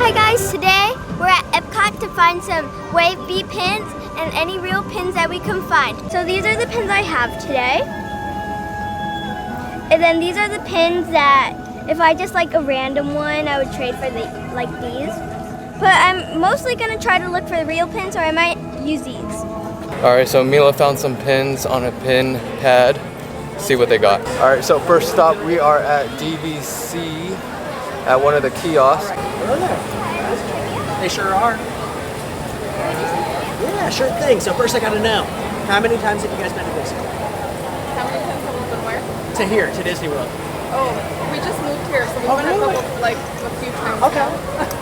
Hi guys, today we're at Epcot to find some Wave B pins and any real pins that we can find. So these are the pins I have today. And then these are the pins that if I just like a random one, I would trade for like these. But I'm mostly gonna try to look for the real pins, or I might use these. Alright, so Mila found some pins on a pin pad. See what they got. Alright, so first stop, we are at DVC at one of the kiosks. Hello there. They sure are. Yeah, sure thing. So first I gotta know, how many times have you guys been to Disney? How many times have we been where? To here, to Disney World. Oh, we just moved here, so we've been a couple, like a few times. Okay.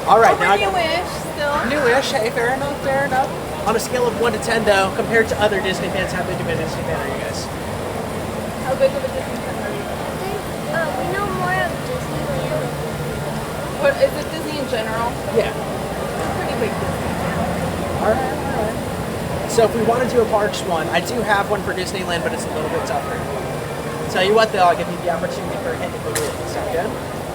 All right, now I got Newish still. newish. Hey, fair enough, fair enough. On a scale of 1 to 10 though, compared to other Disney fans, how big of a Disney fan are you guys? How big of a Disney fan are you? We know more of Disneyland. What is it? Disney in general? Yeah. Pretty big Disney. All right, all right. So if we want to do a parks one, I do have one for Disneyland, but it's a little bit tougher. Tell you what though, I'll give you the opportunity for a hint if you really sound good.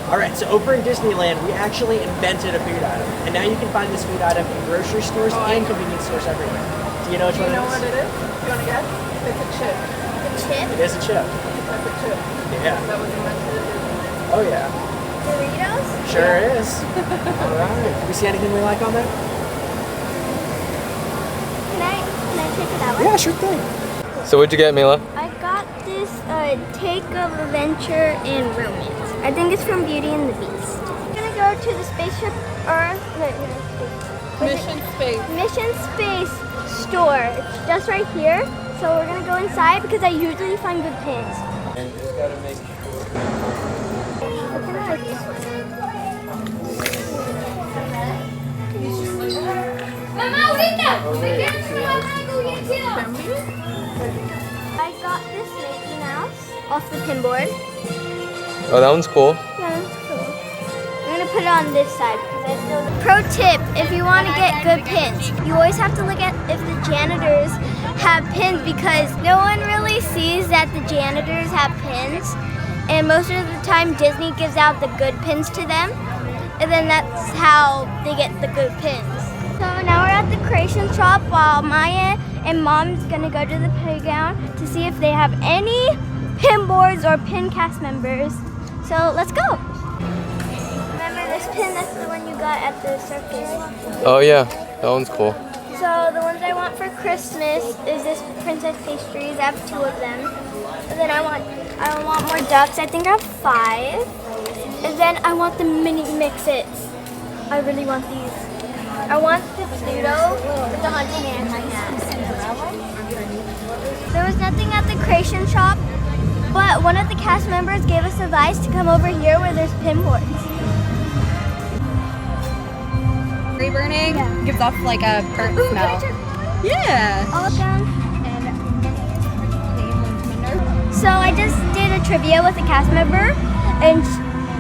All right, so over in Disneyland, we actually invented a food item, and now you can find this food item in grocery stores and convenience stores everywhere. Do you know which one it is? Do you know what it is? Do you want to guess? It's a chip. A chip? It is a chip. That's a chip. Yeah. That was invented at Disney. Oh yeah. Doritos? Sure is. All right. Do we see anything we like on there? Can I take it out? Yeah, sure thing. So what'd you get, Mila? I got this Take of Adventure and Romance. I think it's from Beauty and the Beast. I'm gonna go to the spaceship Earth. Mission Space. Mission Space store. It's just right here. So we're gonna go inside because I usually find good pins. And you just gotta make I got this Mickey Mouse off the pin board. Oh, that one's cool. Yeah, that's cool. I'm gonna put it on this side because I still. Pro tip: if you want to get good pins, you always have to look at if the janitors have pins because no one really sees that the janitors have pins, and most of the time Disney gives out the good pins to them, and then that's how they get the good pins. So now we're at the creation shop while Maya and Mom's gonna go to the playground to see if they have any pin boards or pin cast members. So let's go. Remember this pin? That's the one you got at the circus. Oh yeah, that one's cool. So the ones I want for Christmas is this princess pastries. I have 2 of them. And then I want more ducks. I think I have 5. And then I want the mini mix-its. I really want these. I want the Pluto with the haunted mansion hat. There was nothing at the creation shop, but one of the cast members gave us advice to come over here where there's pin boards. Spray burning Yeah. gives off like a burnt smell. Yeah. All done. So I just did a trivia with a cast member, and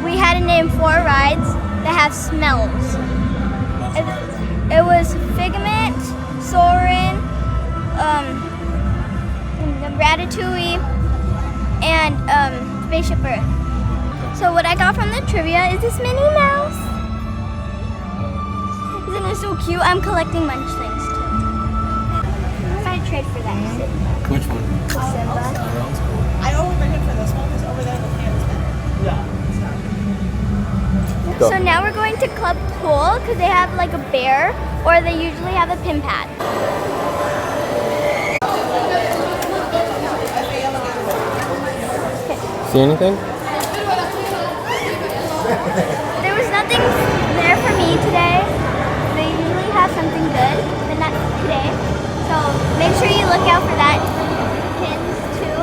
we had to name 4 rides that have smells. It was Figment, Soarin', Ratatouille, and Spaceship Earth. So what I got from the trivia is this Minnie Mouse. Isn't it so cute? I'm collecting Munch things too. I might trade for that Simba. Which one? Simba. I overbid him for this one. It's over there in the canvas. Yeah. Go. So now we're going to Club Cool because they have like a bear, or they usually have a pin pad. See anything? There was nothing there for me today. They usually have something good, but not today. So make sure you look out for that pins too,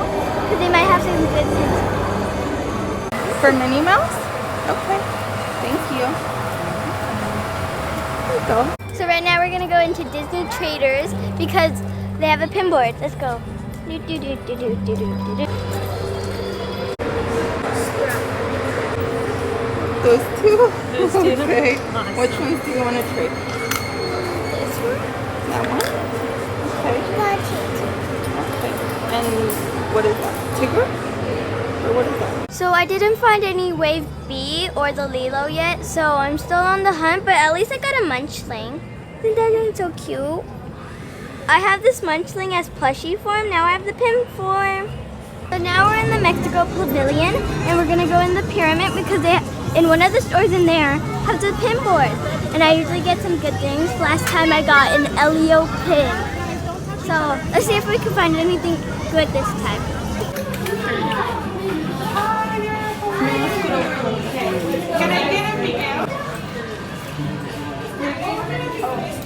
because they might have some good pins. For Minnie Mouse? Okay. Thank you. There you go. So right now we're gonna go into Disney Traders because they have a pin board. Let's go. Do, do, do, do, do, do, do, do. Those 2? Those 2. Okay. Nice. Which ones do you want to trade? This one. That one? Okay. Okay. And what is that? Tigger? Or what is that? So I didn't find any wave B or the Lilo yet, so I'm still on the hunt, but at least I got a munchling. Isn't that so cute? I have this munchling as plushie form, now I have the pin form. So now we're in the Mexico Pavilion, and we're gonna go in the pyramid because they, in one of the stores in there, have the pin board. And I usually get some good things. Last time I got an Elio pin. So let's see if we can find anything good this time.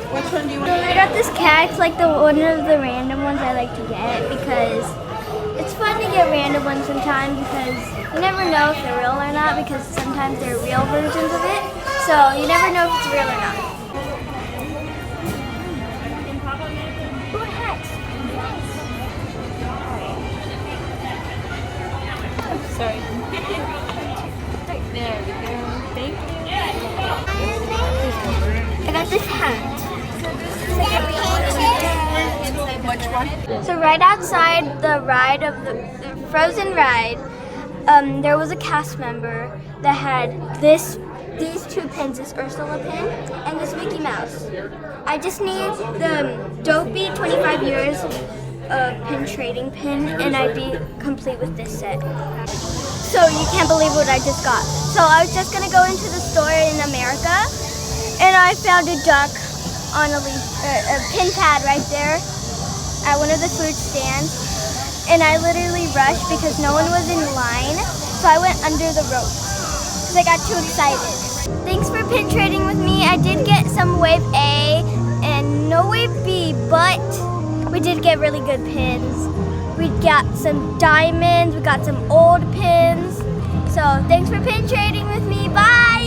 Which one do you So I got this cat. It's like one of the random ones I like to get because it's fun to get random ones sometimes because you never know if they're real or not because sometimes they're real versions of it. So you never know if it's real or not. Ooh, hat. Sorry. There we go. Thank you. I got this hat. Which one? So right outside the ride of the Frozen ride, there was a cast member that had these two pins, this Ursula pin and this Mickey Mouse. I just need the Dopey 25 years pin trading pin and I'd be complete with this set. So you can't believe what I just got. So I was just gonna go into the store in America and I found a duck on a pin pad right there at one of the food stands, and I literally rushed because no one was in line, so I went under the rope because I got too excited. Thanks for pin trading with me. I did get some wave A and no wave B, but we did get really good pins. We got some diamonds, we got some old pins. So thanks for pin trading with me. Bye!